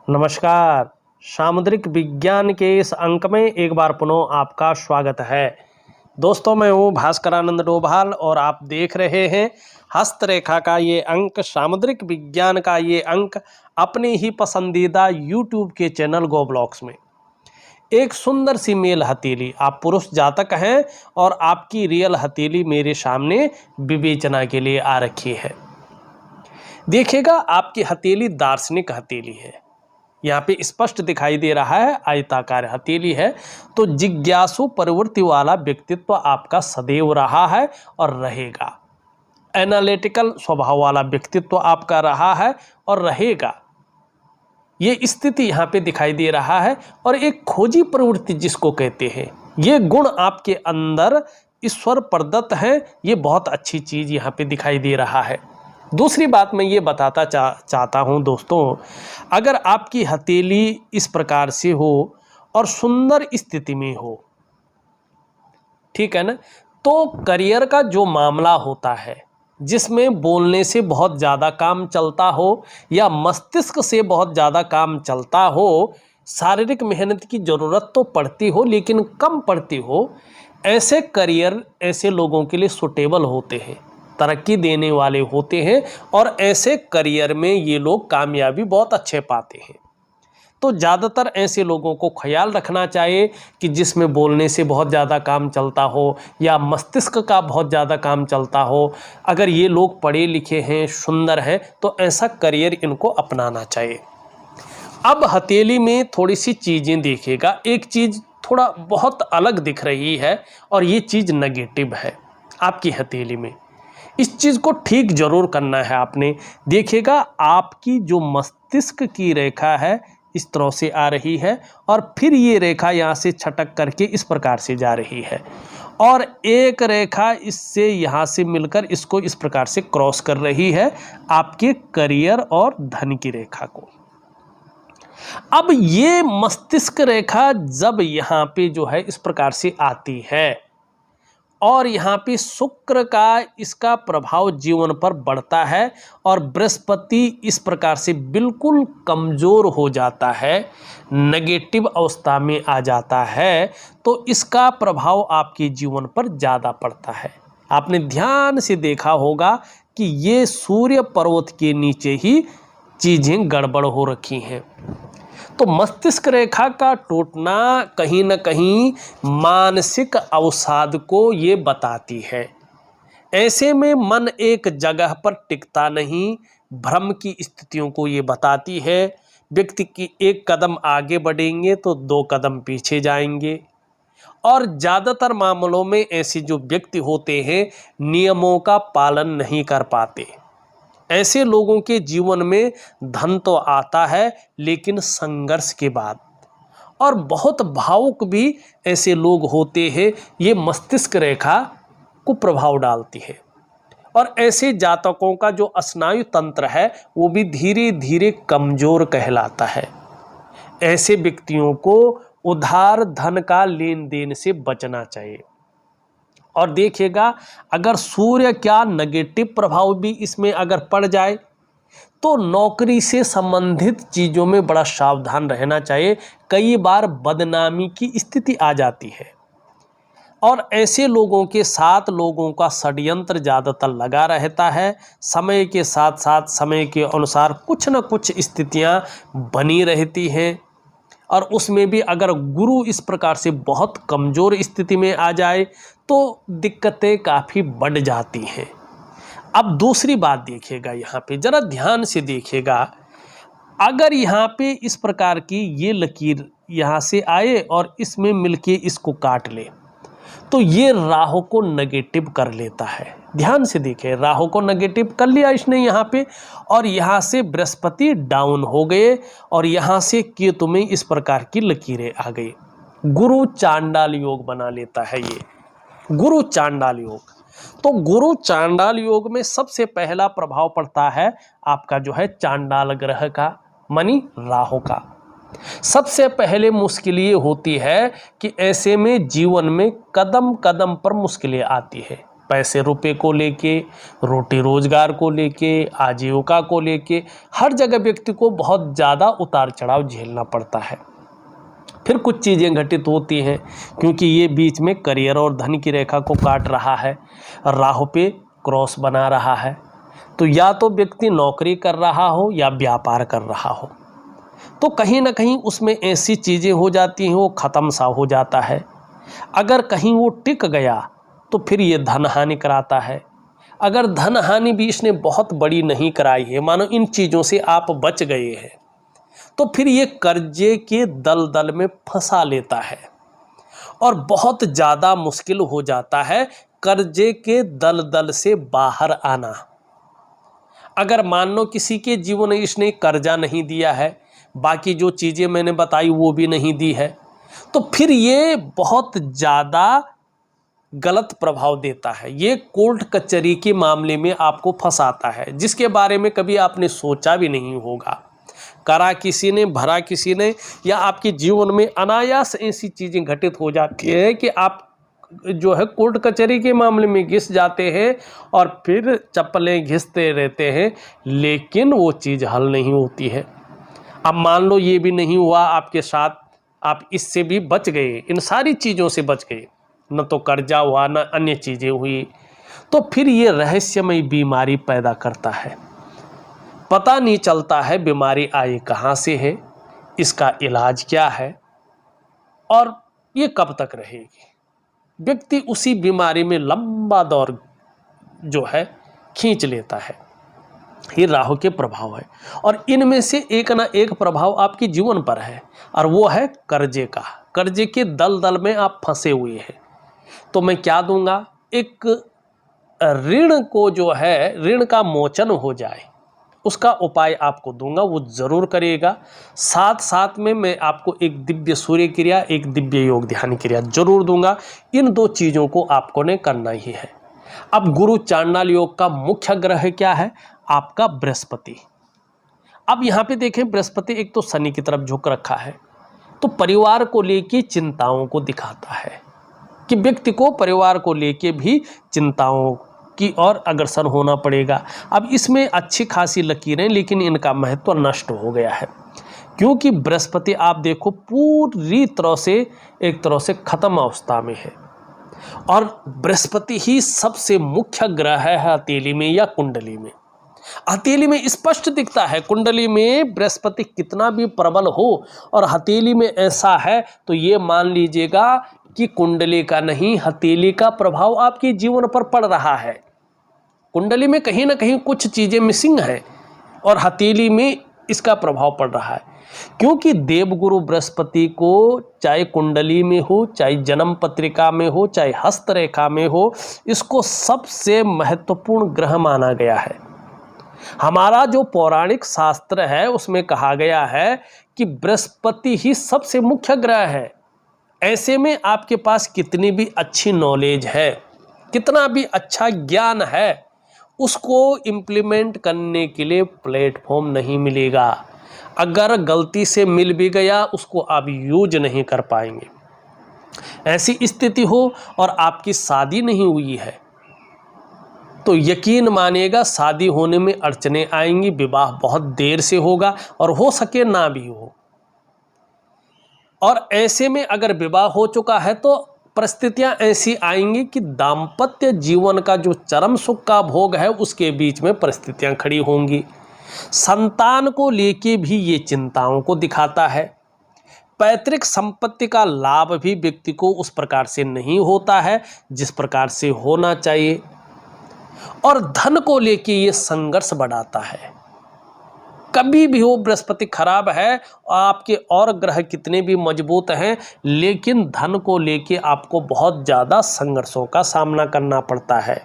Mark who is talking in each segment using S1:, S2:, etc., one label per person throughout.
S1: नमस्कार। सामुद्रिक विज्ञान के इस अंक में एक बार पुनः आपका स्वागत है। दोस्तों, मैं हूँ भास्करानंद डोभाल और आप देख रहे हैं हस्तरेखा का ये अंक, सामुद्रिक विज्ञान का ये अंक अपनी ही पसंदीदा यूट्यूब के चैनल गो ब्लॉक्स में। एक सुंदर सी मेल हथेली, आप पुरुष जातक हैं और आपकी रियल हथेली मेरे सामने विवेचना के लिए आ रखी है। देखिएगा, आपकी हथेली दार्शनिक हथेली है। यहाँ पे स्पष्ट दिखाई दे रहा है आयताकार हथेली है। तो जिज्ञासु प्रवृत्ति वाला व्यक्तित्व आपका सदैव रहा है और रहेगा। एनालिटिकल स्वभाव वाला व्यक्तित्व आपका रहा है और रहेगा। ये स्थिति यहाँ पे दिखाई दे रहा है। और एक खोजी प्रवृत्ति जिसको कहते हैं, ये गुण आपके अंदर ईश्वर प्रदत्त है। ये बहुत अच्छी चीज़ यहाँ पे दिखाई दे रहा है। दूसरी बात मैं ये बताता चाहता हूँ दोस्तों, अगर आपकी हथेली इस प्रकार से हो और सुंदर स्थिति में हो, ठीक है ना, तो करियर का जो मामला होता है, जिसमें बोलने से बहुत ज़्यादा काम चलता हो या मस्तिष्क से बहुत ज़्यादा काम चलता हो, शारीरिक मेहनत की ज़रूरत तो पड़ती हो लेकिन कम पड़ती हो, ऐसे करियर ऐसे लोगों के लिए सुटेबल होते हैं, तरक्की देने वाले होते हैं और ऐसे करियर में ये लोग कामयाबी बहुत अच्छे पाते हैं। तो ज़्यादातर ऐसे लोगों को ख्याल रखना चाहिए कि जिसमें बोलने से बहुत ज़्यादा काम चलता हो या मस्तिष्क का बहुत ज़्यादा काम चलता हो। अगर ये लोग पढ़े लिखे हैं, सुंदर हैं, तो ऐसा करियर इनको अपनाना चाहिए। अब हथेली में थोड़ी सी चीज़ें देखिएगा, एक चीज़ थोड़ा बहुत अलग दिख रही है और ये चीज़ नेगेटिव है आपकी हथेली में। इस चीज़ को ठीक जरूर करना है आपने। देखिएगा, आपकी जो मस्तिष्क की रेखा है इस तरह से आ रही है और फिर ये रेखा यहाँ से छटक करके इस प्रकार से जा रही है और एक रेखा इससे यहाँ से मिलकर इसको इस प्रकार से क्रॉस कर रही है आपके करियर और धन की रेखा को। अब ये मस्तिष्क रेखा जब यहाँ पे जो है इस प्रकार से आती है और यहाँ पे शुक्र का इसका प्रभाव जीवन पर बढ़ता है और बृहस्पति इस प्रकार से बिल्कुल कमज़ोर हो जाता है, नेगेटिव अवस्था में आ जाता है, तो इसका प्रभाव आपके जीवन पर ज़्यादा पड़ता है। आपने ध्यान से देखा होगा कि ये सूर्य पर्वत के नीचे ही चीज़ें गड़बड़ हो रखी हैं। तो मस्तिष्क रेखा का टूटना कहीं न कहीं मानसिक अवसाद को ये बताती है। ऐसे में मन एक जगह पर टिकता नहीं, भ्रम की स्थितियों को ये बताती है। व्यक्ति की एक कदम आगे बढ़ेंगे तो दो कदम पीछे जाएंगे और ज़्यादातर मामलों में ऐसे जो व्यक्ति होते हैं नियमों का पालन नहीं कर पाते। ऐसे लोगों के जीवन में धन तो आता है लेकिन संघर्ष के बाद, और बहुत भावुक भी ऐसे लोग होते हैं। ये मस्तिष्क रेखा को प्रभाव डालती है और ऐसे जातकों का जो स्नायु तंत्र है वो भी धीरे धीरे कमज़ोर कहलाता है। ऐसे व्यक्तियों को उधार धन का लेन देन से बचना चाहिए। और देखिएगा, अगर सूर्य क्या नेगेटिव प्रभाव भी इसमें अगर पड़ जाए तो नौकरी से संबंधित चीज़ों में बड़ा सावधान रहना चाहिए। कई बार बदनामी की स्थिति आ जाती है और ऐसे लोगों के साथ लोगों का षड्यंत्र ज़्यादातर लगा रहता है। समय के साथ साथ समय के अनुसार कुछ न कुछ स्थितियां बनी रहती हैं और उसमें भी अगर गुरु इस प्रकार से बहुत कमज़ोर स्थिति में आ जाए तो दिक्कतें काफ़ी बढ़ जाती हैं। अब दूसरी बात देखिएगा, यहाँ पे ज़रा ध्यान से देखिएगा, अगर यहाँ पे इस प्रकार की ये लकीर यहाँ से आए और इसमें मिलके इसको काट ले तो ये राहु को नेगेटिव कर लेता है। ध्यान से देखें, राहु को नेगेटिव कर लिया इसने यहाँ पे और यहाँ से बृहस्पति डाउन हो गए और यहाँ से केतु में इस प्रकार की लकीरें आ गई। गुरु चांडाल योग बना लेता है ये गुरु चांडाल योग। तो गुरु चांडाल योग में सबसे पहला प्रभाव पड़ता है आपका जो है चांडाल ग्रह का, मानी राहु का। सबसे पहले मुश्किल ये होती है कि ऐसे में जीवन में कदम कदम पर मुश्किलें आती है। पैसे रुपए को लेके, रोटी रोजगार को लेके, आजीविका को लेके हर जगह व्यक्ति को बहुत ज़्यादा उतार चढ़ाव झेलना पड़ता है। फिर कुछ चीज़ें घटित होती हैं क्योंकि ये बीच में करियर और धन की रेखा को काट रहा है, राहु पे क्रॉस बना रहा है। तो या तो व्यक्ति नौकरी कर रहा हो या व्यापार कर रहा हो, तो कहीं ना कहीं उसमें ऐसी चीज़ें हो जाती हैं, वो ख़त्म सा हो जाता है। अगर कहीं वो टिक गया तो फिर ये धन हानि कराता है। अगर धन हानि भी इसने बहुत बड़ी नहीं कराई है, मानो इन चीज़ों से आप बच गए हैं, तो फिर ये कर्जे के दलदल में फंसा लेता है और बहुत ज़्यादा मुश्किल हो जाता है कर्जे के दलदल से बाहर आना। अगर मान लो किसी के जीवन में इसने कर्जा नहीं दिया है, बाकी जो चीज़ें मैंने बताई वो भी नहीं दी है, तो फिर ये बहुत ज़्यादा गलत प्रभाव देता है। ये कोर्ट कचहरी के मामले में आपको फंसाता है, जिसके बारे में कभी आपने सोचा भी नहीं होगा। करा किसी ने, भरा किसी ने, या आपके जीवन में अनायास ऐसी चीज़ें घटित हो जाती है कि आप जो है कोर्ट कचहरी के मामले में घिस जाते हैं और फिर चप्पलें घिसते रहते हैं, लेकिन वो चीज़ हल नहीं होती है। अब मान लो ये भी नहीं हुआ आपके साथ, आप इससे भी बच गए, इन सारी चीज़ों से बच गए, न तो कर्जा हुआ न अन्य चीज़ें हुई, तो फिर ये रहस्यमय बीमारी पैदा करता है। पता नहीं चलता है बीमारी आई कहाँ से है, इसका इलाज क्या है और ये कब तक रहेगी। व्यक्ति उसी बीमारी में लंबा दौर जो है खींच लेता है। ये राहु के प्रभाव है और इनमें से एक ना एक प्रभाव आपके जीवन पर है और वो है कर्जे का। कर्जे के दलदल में आप फंसे हुए हैं। तो मैं क्या दूंगा, एक ऋण को जो है ऋण का मोचन हो जाए उसका उपाय आपको दूंगा, वो जरूर करिएगा। साथ साथ में मैं आपको एक दिव्य सूर्य क्रिया, एक दिव्य योग ध्यान क्रिया जरूर दूंगा। इन दो चीज़ों को आपको ने करना ही है। अब गुरु चांडाल योग का मुख्य ग्रह क्या है, आपका बृहस्पति। अब यहाँ पे देखें, बृहस्पति एक तो शनि की तरफ झुक रखा है, तो परिवार को लेके चिंताओं को दिखाता है कि व्यक्ति को परिवार को लेके भी चिंताओं की ओर अग्रसर होना पड़ेगा। अब इसमें अच्छी खासी लकीरें, लेकिन इनका महत्व नष्ट हो गया है क्योंकि बृहस्पति आप देखो पूरी तरह से एक तरह से खत्म अवस्था में है और बृहस्पति ही सबसे मुख्य ग्रह है हथेली में या कुंडली में। हथेली में स्पष्ट दिखता है, कुंडली में बृहस्पति कितना भी प्रबल हो और हथेली में ऐसा है तो ये मान लीजिएगा कि कुंडली का नहीं, हथेली का प्रभाव आपके जीवन पर पड़ रहा है। कुंडली में कहीं ना कहीं कुछ चीज़ें मिसिंग हैं और हथेली में इसका प्रभाव पड़ रहा है क्योंकि देवगुरु बृहस्पति को चाहे कुंडली में हो, चाहे जन्म पत्रिका में हो, चाहे हस्तरेखा में हो, इसको सबसे महत्वपूर्ण ग्रह माना गया है। हमारा जो पौराणिक शास्त्र है उसमें कहा गया है कि बृहस्पति ही सबसे मुख्य ग्रह है। ऐसे में आपके पास कितनी भी अच्छी नॉलेज है, कितना भी अच्छा ज्ञान है, उसको इम्प्लीमेंट करने के लिए प्लेटफॉर्म नहीं मिलेगा। अगर गलती से मिल भी गया उसको आप यूज नहीं कर पाएंगे। ऐसी स्थिति हो और आपकी शादी नहीं हुई है तो यकीन मानिएगा शादी होने में अड़चने आएंगी, विवाह बहुत देर से होगा और हो सके ना भी हो। और ऐसे में अगर विवाह हो चुका है तो परिस्थितियां ऐसी आएंगी कि दाम्पत्य जीवन का जो चरम सुख का भोग है उसके बीच में परिस्थितियां खड़ी होंगी। संतान को लेके भी ये चिंताओं को दिखाता है। पैतृक संपत्ति का लाभ भी व्यक्ति को उस प्रकार से नहीं होता है जिस प्रकार से होना चाहिए और धन को लेके ये संघर्ष बढ़ाता है। कभी भी हो बृहस्पति खराब है, आपके और ग्रह कितने भी मजबूत हैं, लेकिन धन को लेके आपको बहुत ज़्यादा संघर्षों का सामना करना पड़ता है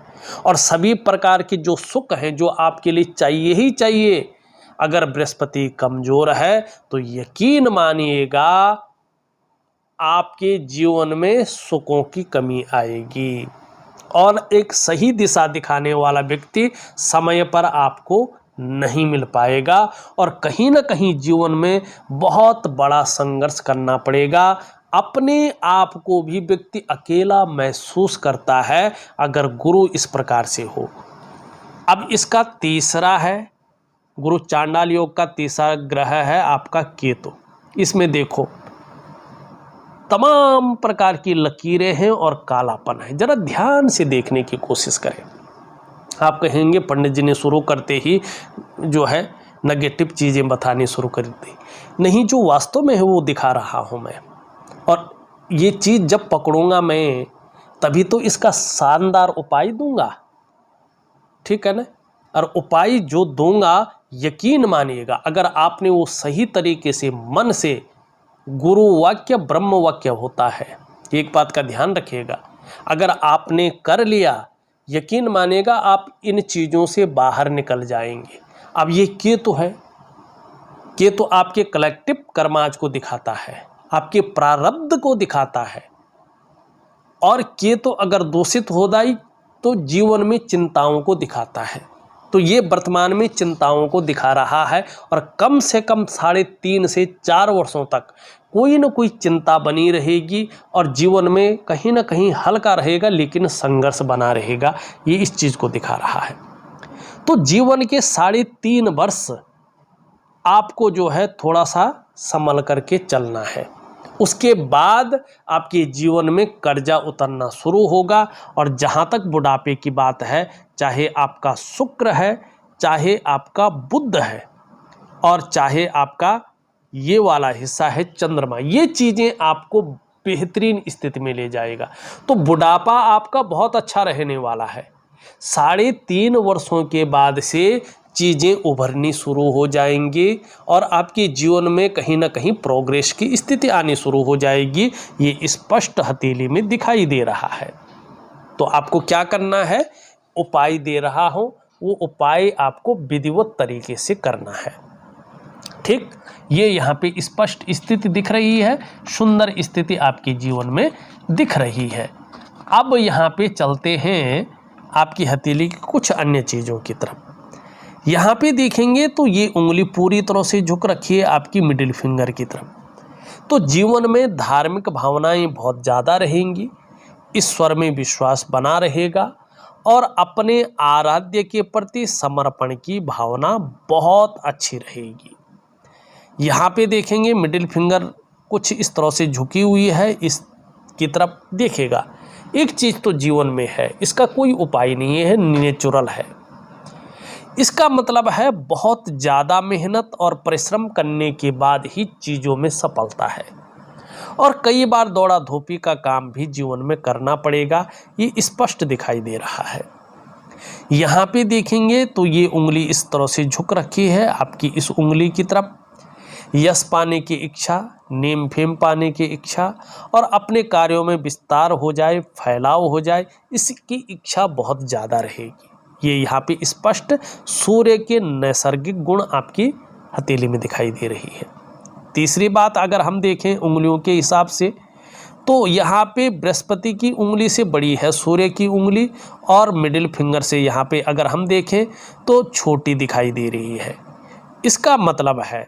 S1: और सभी प्रकार के जो सुख हैं जो आपके लिए चाहिए ही चाहिए, अगर बृहस्पति कमज़ोर है तो यकीन मानिएगा आपके जीवन में सुखों की कमी आएगी और एक सही दिशा दिखाने वाला व्यक्ति समय पर आपको नहीं मिल पाएगा और कहीं ना कहीं जीवन में बहुत बड़ा संघर्ष करना पड़ेगा। अपने आप को भी व्यक्ति अकेला महसूस करता है अगर गुरु इस प्रकार से हो। अब इसका तीसरा है, गुरु चांडाल योग का तीसरा ग्रह है आपका केतु। इसमें देखो तमाम प्रकार की लकीरें हैं और कालापन है। जरा ध्यान से देखने की कोशिश करें। आप कहेंगे पंडित जी ने शुरू करते ही जो है नेगेटिव चीज़ें बतानी शुरू कर दी। नहीं, जो वास्तव में है वो दिखा रहा हूँ मैं, और ये चीज़ जब पकड़ूंगा मैं तभी तो इसका शानदार उपाय दूंगा, ठीक है ना। और उपाय जो दूंगा यकीन मानिएगा, अगर आपने वो सही तरीके से मन से, गुरु वाक्य ब्रह्म वाक्य होता है, एक बात का ध्यान रखिएगा, अगर आपने कर लिया यकीन मानिएगा आप इन चीज़ों से बाहर निकल जाएंगे। अब ये केतु है, केतु आपके कलेक्टिव कर्माज को दिखाता है, आपके प्रारब्ध को दिखाता है, और केतु अगर दूषित हो जाए तो जीवन में चिंताओं को दिखाता है। तो ये वर्तमान में चिंताओं को दिखा रहा है, और कम से कम 3.5 से 4 वर्षों तक कोई न कोई चिंता बनी रहेगी, और जीवन में कहीं ना कहीं हल्का रहेगा लेकिन संघर्ष बना रहेगा। ये इस चीज़ को दिखा रहा है। तो जीवन के 3.5 वर्ष आपको जो है थोड़ा सा संभल करके चलना है। उसके बाद आपके जीवन में कर्जा उतरना शुरू होगा, और जहाँ तक बुढ़ापे की बात है, चाहे आपका शुक्र है, चाहे आपका बुध है, और चाहे आपका ये वाला हिस्सा है चंद्रमा, ये चीज़ें आपको बेहतरीन स्थिति में ले जाएगा। तो बुढ़ापा आपका बहुत अच्छा रहने वाला है। 3.5 वर्षों के बाद से चीज़ें उभरनी शुरू हो जाएंगी, और आपके जीवन में कहीं ना कहीं प्रोग्रेस की स्थिति आनी शुरू हो जाएगी। ये स्पष्ट हथेली में दिखाई दे रहा है। तो आपको क्या करना है, उपाय दे रहा हूँ, वो उपाय आपको विधिवत तरीके से करना है, ठीक। ये यहाँ पे स्पष्ट स्थिति दिख रही है, सुंदर स्थिति आपके जीवन में दिख रही है। अब यहाँ पे चलते हैं आपकी हथेली की कुछ अन्य चीज़ों की तरफ। यहाँ पे देखेंगे तो ये उंगली पूरी तरह से झुक रखी है आपकी मिडिल फिंगर की तरफ। तो जीवन में धार्मिक भावनाएं बहुत ज़्यादा रहेंगी, ईश्वर में विश्वास बना रहेगा, और अपने आराध्य के प्रति समर्पण की भावना बहुत अच्छी रहेगी। यहाँ पे देखेंगे मिडिल फिंगर कुछ इस तरह से झुकी हुई है, इसकी तरफ देखिएगा। एक चीज़ तो जीवन में है, इसका कोई उपाय नहीं है, नेचुरल है। इसका मतलब है बहुत ज़्यादा मेहनत और परिश्रम करने के बाद ही चीज़ों में सफलता है, और कई बार दौड़ा धूपी का काम भी जीवन में करना पड़ेगा। ये स्पष्ट दिखाई दे रहा है। यहाँ पे देखेंगे तो ये उंगली इस तरह से झुक रखी है आपकी इस उंगली की तरफ। यश पाने की इच्छा, नेम फेम पाने की इच्छा, और अपने कार्यों में विस्तार हो जाए, फैलाव हो जाए, इसकी इच्छा बहुत ज़्यादा रहेगी। ये यहाँ पे स्पष्ट सूर्य के नैसर्गिक गुण आपकी हथेली में दिखाई दे रही है। तीसरी बात अगर हम देखें उंगलियों के हिसाब से, तो यहाँ पे बृहस्पति की उंगली से बड़ी है सूर्य की उंगली, और मिडिल फिंगर से यहाँ पे अगर हम देखें तो छोटी दिखाई दे रही है। इसका मतलब है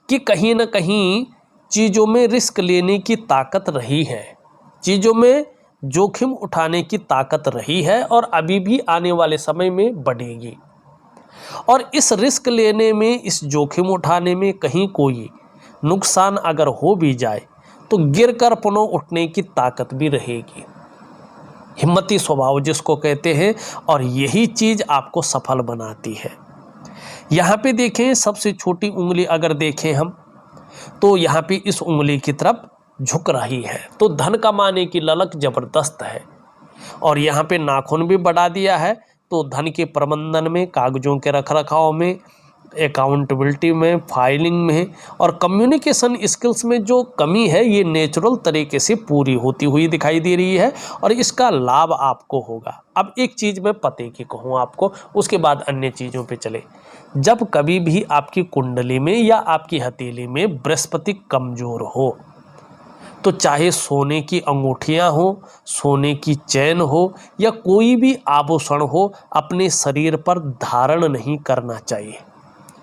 S1: कि कहीं ना कहीं चीज़ों में रिस्क लेने की ताकत रही है, चीज़ों में जोखिम उठाने की ताकत रही है, और अभी भी आने वाले समय में बढ़ेगी। और इस रिस्क लेने में, इस जोखिम उठाने में कहीं कोई नुकसान अगर हो भी जाए तो गिरकर पुनः उठने की ताकत भी रहेगी। हिम्मती स्वभाव जिसको कहते हैं, और यही चीज़ आपको सफल बनाती है। यहाँ पे देखें सबसे छोटी उंगली अगर देखें हम, तो यहाँ पे इस उंगली की तरफ झुक रही है, तो धन कमाने की ललक ज़बरदस्त है। और यहाँ पे नाखून भी बढ़ा दिया है, तो धन के प्रबंधन में, कागजों के रखरखाव में, अकाउंटेबिलिटी में, फाइलिंग में, और कम्युनिकेशन स्किल्स में जो कमी है ये नेचुरल तरीके से पूरी होती हुई दिखाई दे रही है, और इसका लाभ आपको होगा। अब एक चीज़ मैं पते की कहूँ आपको, उसके बाद अन्य चीज़ों पे चले। जब कभी भी आपकी कुंडली में या आपकी हथेली में बृहस्पति कमज़ोर हो, तो चाहे सोने की अंगूठियाँ हो, सोने की चैन हो, या कोई भी आभूषण हो, अपने शरीर पर धारण नहीं करना चाहिए।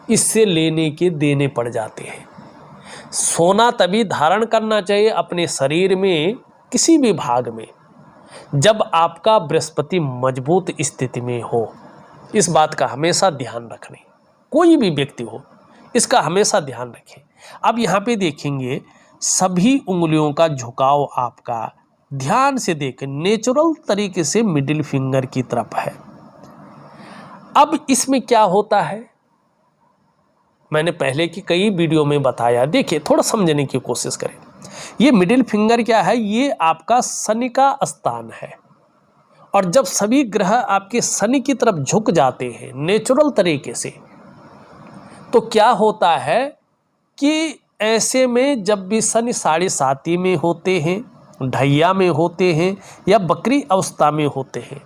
S1: इससे लेने के देने पड़ जाते हैं। सोना तभी धारण करना चाहिए अपने शरीर में किसी भी भाग में जब आपका बृहस्पति मजबूत स्थिति में हो। इस बात का हमेशा ध्यान रखना, कोई भी व्यक्ति हो इसका हमेशा ध्यान रखें। अब यहाँ पे देखेंगे सभी उंगलियों का झुकाव आपका ध्यान से देखें नेचुरल तरीके से मिडिल फिंगर की तरफ है। अब इसमें क्या होता है, मैंने पहले की कई वीडियो में बताया, देखिए थोड़ा समझने की कोशिश करें। ये मिडिल फिंगर क्या है, ये आपका शनि का स्थान है। और जब सभी ग्रह आपके शनि की तरफ झुक जाते हैं नेचुरल तरीके से, तो क्या होता है कि ऐसे में जब भी शनि 7.5 में होते हैं, ढैया में होते हैं या बकरी अवस्था में होते हैं,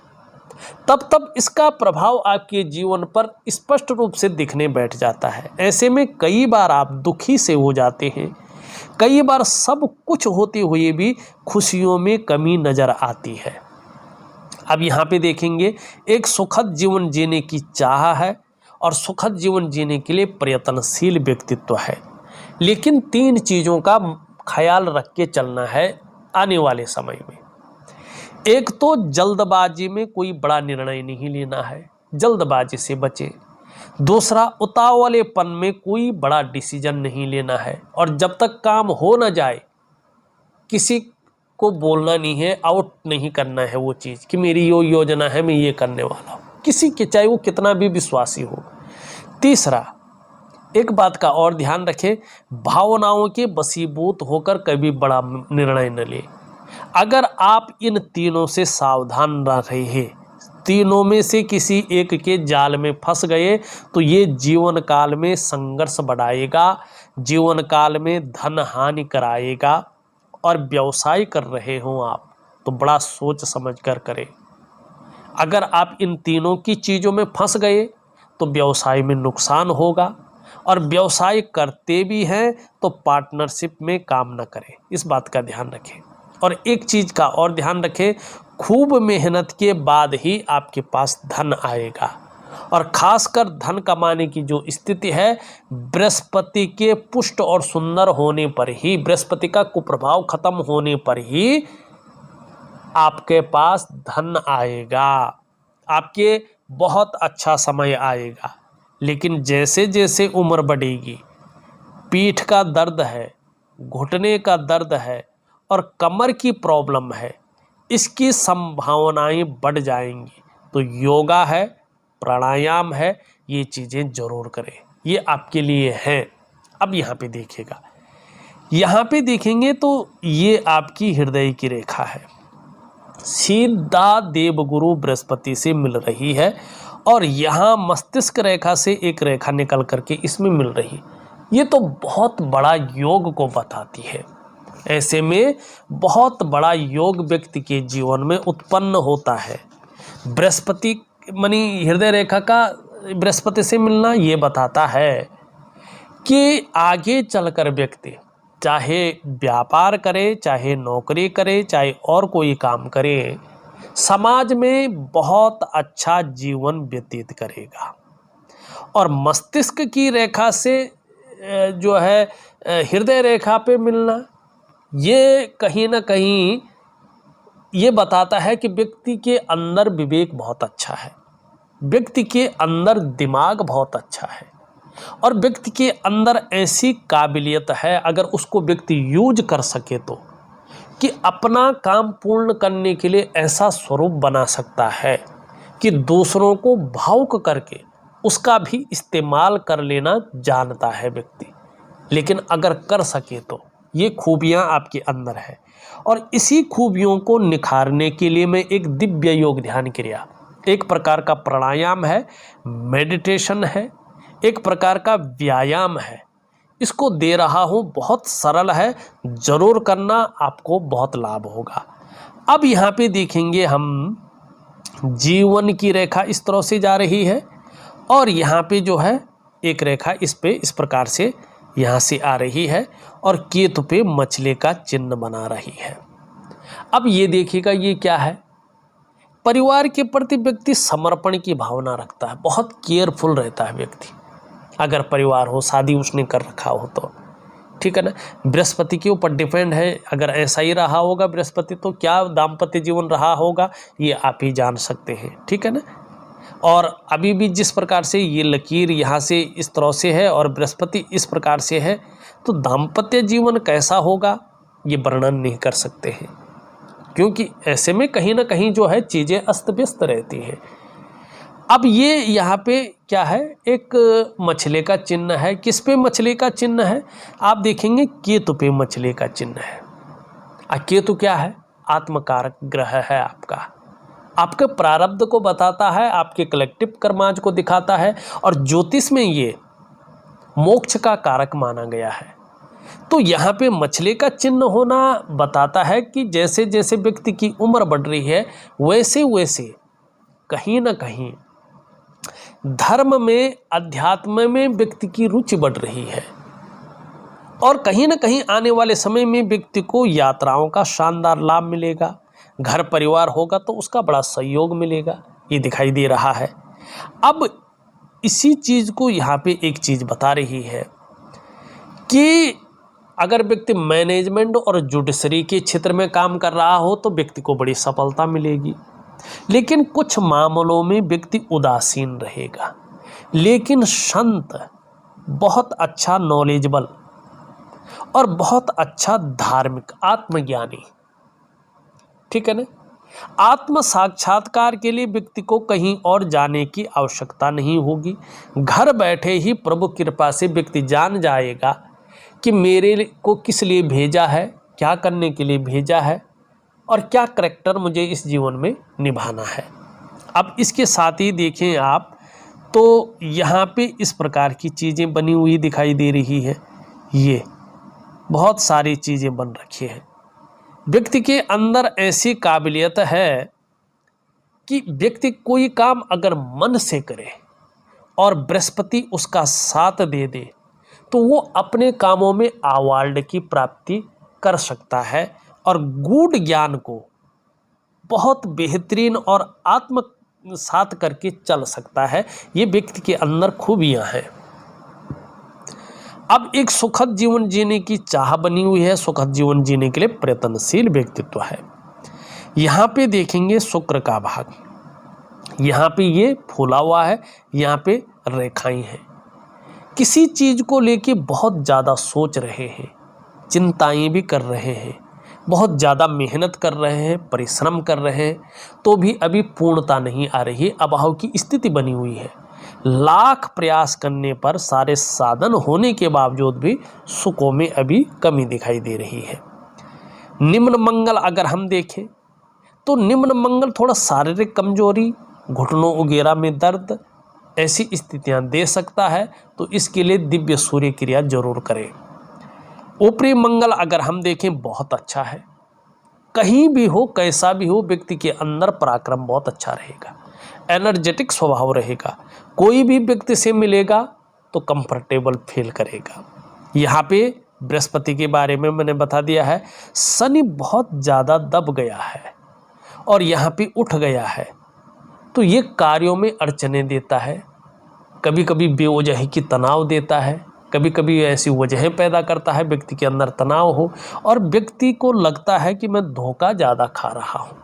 S1: तब इसका प्रभाव आपके जीवन पर स्पष्ट रूप से दिखने बैठ जाता है। ऐसे में कई बार आप दुखी से हो जाते हैं, कई बार सब कुछ होते हुए भी खुशियों में कमी नजर आती है। अब यहाँ पे देखेंगे एक सुखद जीवन जीने की चाह है और सुखद जीवन जीने के लिए प्रयत्नशील व्यक्तित्व है, लेकिन 3 चीज़ों का ख्याल रख के चलना है आने वाले समय में। एक तो जल्दबाजी में कोई बड़ा निर्णय नहीं लेना है, जल्दबाजी से बचें। दूसरा, उतावलेपन में कोई बड़ा डिसीजन नहीं लेना है, और जब तक काम हो ना जाए किसी को बोलना नहीं है, आउट नहीं करना है वो चीज़ कि मेरी ये योजना है, मैं ये करने वाला हूँ, किसी के चाहे वो कितना भी विश्वासी हो। तीसरा, एक बात का और ध्यान रखें, भावनाओं के वशीभूत होकर कभी बड़ा निर्णय न ले। अगर आप इन तीनों से सावधान न रहे, तीनों में से किसी एक के जाल में फंस गए, तो ये जीवन काल में संघर्ष बढ़ाएगा, जीवन काल में धन हानि कराएगा। और व्यवसाय कर रहे हो आप तो बड़ा सोच समझ कर करें। अगर आप इन तीनों की चीज़ों में फंस गए तो व्यवसाय में नुकसान होगा, और व्यवसाय करते भी हैं तो पार्टनरशिप में काम न करें, इस बात का ध्यान रखें। और एक चीज़ का और ध्यान रखें, खूब मेहनत के बाद ही आपके पास धन आएगा, और खासकर धन कमाने की जो स्थिति है बृहस्पति के पुष्ट और सुंदर होने पर ही, बृहस्पति का कुप्रभाव खत्म होने पर ही आपके पास धन आएगा, आपके बहुत अच्छा समय आएगा। लेकिन जैसे जैसे उम्र बढ़ेगी, पीठ का दर्द है, घुटने का दर्द है और कमर की प्रॉब्लम है, इसकी संभावनाएं बढ़ जाएंगी। तो योगा है, प्राणायाम है, ये चीज़ें जरूर करें, ये आपके लिए हैं। अब यहाँ पे देखिएगा, यहाँ पे देखेंगे तो ये आपकी हृदय की रेखा है, सीधा देवगुरु बृहस्पति से मिल रही है, और यहाँ मस्तिष्क रेखा से एक रेखा निकल करके इसमें मिल रही। ये तो बहुत बड़ा योग को बताती है। ऐसे में बहुत बड़ा योग व्यक्ति के जीवन में उत्पन्न होता है। बृहस्पति मानी हृदय रेखा का बृहस्पति से मिलना ये बताता है कि आगे चलकर व्यक्ति चाहे व्यापार करे, चाहे नौकरी करे, चाहे और कोई काम करे, समाज में बहुत अच्छा जीवन व्यतीत करेगा। और मस्तिष्क की रेखा से जो है हृदय रेखा पे मिलना, ये कहीं ना कहीं ये बताता है कि व्यक्ति के अंदर विवेक बहुत अच्छा है, व्यक्ति के अंदर दिमाग बहुत अच्छा है, और व्यक्ति के अंदर ऐसी काबिलियत है अगर उसको व्यक्ति यूज कर सके तो, कि अपना काम पूर्ण करने के लिए ऐसा स्वरूप बना सकता है कि दूसरों को भावुक करके उसका भी इस्तेमाल कर लेना जानता है व्यक्ति। लेकिन अगर कर सके तो ये खूबियाँ आपके अंदर है, और इसी खूबियों को निखारने के लिए मैं एक दिव्य योग ध्यान क्रिया, एक प्रकार का प्राणायाम है, मेडिटेशन है, एक प्रकार का व्यायाम है, इसको दे रहा हूँ। बहुत सरल है, ज़रूर करना, आपको बहुत लाभ होगा। अब यहाँ पे देखेंगे हम जीवन की रेखा इस तरह से जा रही है, और यहाँ पे जो है एक रेखा इस पे इस प्रकार से यहाँ से आ रही है, और केतु पे मछली का चिन्ह बना रही है। अब ये देखिएगा ये क्या है, परिवार के प्रति व्यक्ति समर्पण की भावना रखता है, बहुत केयरफुल रहता है व्यक्ति। अगर परिवार हो, शादी उसने कर रखा हो तो ठीक है ना। बृहस्पति के ऊपर डिपेंड है, अगर ऐसा ही रहा होगा बृहस्पति तो क्या दाम्पत्य जीवन रहा होगा ये आप ही जान सकते हैं, ठीक है ना। और अभी भी जिस प्रकार से ये लकीर यहाँ से इस तरह से है और बृहस्पति इस प्रकार से है, तो दाम्पत्य जीवन कैसा होगा ये वर्णन नहीं कर सकते हैं, क्योंकि ऐसे में कहीं ना कहीं जो है चीज़ें अस्त व्यस्त रहती हैं। अब ये यहाँ पे क्या है, एक मछली का चिन्ह है। किस पे मछली का चिन्ह है? आप देखेंगे केतु पे मछली का चिन्ह है। केतु क्या है? आत्मकारक ग्रह है आपका, आपके प्रारब्ध को बताता है, आपके कलेक्टिव कर्माज को दिखाता है, और ज्योतिष में ये मोक्ष का कारक माना गया है। तो यहाँ पे मछली का चिन्ह होना बताता है कि जैसे जैसे व्यक्ति की उम्र बढ़ रही है वैसे वैसे कहीं ना कहीं धर्म में, अध्यात्म में व्यक्ति की रुचि बढ़ रही है, और कहीं ना कहीं आने वाले समय में व्यक्ति को यात्राओं का शानदार लाभ मिलेगा, घर परिवार होगा तो उसका बड़ा सहयोग मिलेगा, ये दिखाई दे रहा है। अब इसी चीज़ को यहाँ पे एक चीज़ बता रही है कि अगर व्यक्ति मैनेजमेंट और जुडिशरी के क्षेत्र में काम कर रहा हो तो व्यक्ति को बड़ी सफलता मिलेगी, लेकिन कुछ मामलों में व्यक्ति उदासीन रहेगा। लेकिन संत बहुत अच्छा नॉलेजेबल और बहुत अच्छा धार्मिक आत्मज्ञानी, ठीक है ना, आत्म साक्षात्कार के लिए व्यक्ति को कहीं और जाने की आवश्यकता नहीं होगी। घर बैठे ही प्रभु कृपा से व्यक्ति जान जाएगा कि मेरे को किस लिए भेजा है, क्या करने के लिए भेजा है, और क्या करैक्टर मुझे इस जीवन में निभाना है। अब इसके साथ ही देखें आप तो यहाँ पे इस प्रकार की चीज़ें बनी हुई दिखाई दे रही है। ये बहुत सारी चीज़ें बन रखी हैं। व्यक्ति के अंदर ऐसी काबिलियत है कि व्यक्ति कोई काम अगर मन से करे और बृहस्पति उसका साथ दे दे तो वो अपने कामों में अवार्ड की प्राप्ति कर सकता है और गूढ़ ज्ञान को बहुत बेहतरीन और आत्मसात करके चल सकता है। ये व्यक्ति के अंदर खूबियां हैं। अब एक सुखद जीवन जीने की चाह बनी हुई है, सुखद जीवन जीने के लिए प्रयत्नशील व्यक्तित्व है। यहाँ पे देखेंगे शुक्र का भाग, यहाँ पे ये फूला हुआ है, यहाँ पे रेखाएं हैं। किसी चीज़ को लेके बहुत ज़्यादा सोच रहे हैं, चिंताएं भी कर रहे हैं, बहुत ज़्यादा मेहनत कर रहे हैं, परिश्रम कर रहे हैं, तो भी अभी पूर्णता नहीं आ रही, अभाव की स्थिति बनी हुई है। लाख प्रयास करने पर सारे साधन होने के बावजूद भी सुखों में अभी कमी दिखाई दे रही है। निम्न मंगल अगर हम देखें तो निम्न मंगल थोड़ा शारीरिक कमजोरी, घुटनों वगैरह में दर्द, ऐसी स्थितियां दे सकता है, तो इसके लिए दिव्य सूर्य क्रिया जरूर करें। ऊपरी मंगल अगर हम देखें बहुत अच्छा है, कहीं भी हो कैसा भी हो व्यक्ति के अंदर पराक्रम बहुत अच्छा रहेगा, एनर्जेटिक स्वभाव रहेगा, कोई भी व्यक्ति से मिलेगा तो कंफर्टेबल फील करेगा। यहाँ पे बृहस्पति के बारे में मैंने बता दिया है। शनि बहुत ज़्यादा दब गया है और यहाँ पे उठ गया है, तो ये कार्यों में अड़चने देता है, कभी कभी बेवजह की तनाव देता है, कभी कभी ऐसी वजहें पैदा करता है व्यक्ति के अंदर तनाव हो और व्यक्ति को लगता है कि मैं धोखा ज़्यादा खा रहा हूँ,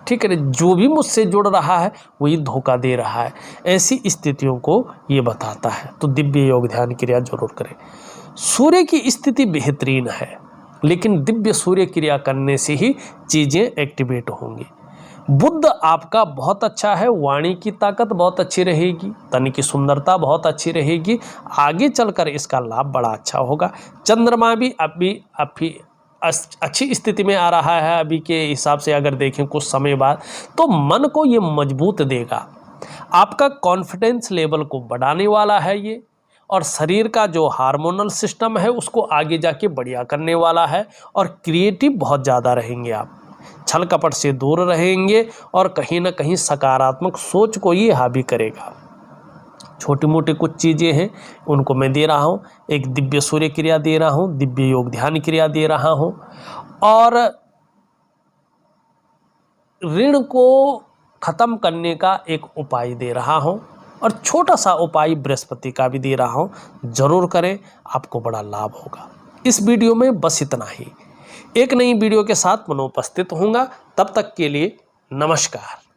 S1: ठीक है, जो भी मुझसे जुड़ रहा है वही धोखा दे रहा है। ऐसी स्थितियों को ये बताता है, तो दिव्य योग ध्यान क्रिया जरूर करें। सूर्य की स्थिति बेहतरीन है, लेकिन दिव्य सूर्य क्रिया करने से ही चीज़ें एक्टिवेट होंगी। बुध आपका बहुत अच्छा है, वाणी की ताकत बहुत अच्छी रहेगी, तन की सुंदरता बहुत अच्छी रहेगी, आगे चलकर इसका लाभ बड़ा अच्छा होगा। चंद्रमा भी अभी अच्छी स्थिति में आ रहा है अभी के हिसाब से, अगर देखें कुछ समय बाद, तो मन को ये मजबूत देगा, आपका कॉन्फिडेंस लेवल को बढ़ाने वाला है ये, और शरीर का जो हार्मोनल सिस्टम है उसको आगे जाके बढ़िया करने वाला है, और क्रिएटिव बहुत ज़्यादा रहेंगे आप, छल कपट से दूर रहेंगे, और कहीं ना कहीं सकारात्मक सोच को ये हावी करेगा। छोटी मोटी कुछ चीज़ें हैं उनको मैं दे रहा हूँ, एक दिव्य सूर्य क्रिया दे रहा हूँ, दिव्य योग ध्यान क्रिया दे रहा हूँ, और ऋण को ख़त्म करने का एक उपाय दे रहा हूँ। और छोटा सा उपाय बृहस्पति का भी दे रहा हूँ, जरूर करें, आपको बड़ा लाभ होगा। इस वीडियो में बस इतना ही। एक नई वीडियो के साथ पुनः उपस्थित होऊंगा, तब तक के लिए नमस्कार।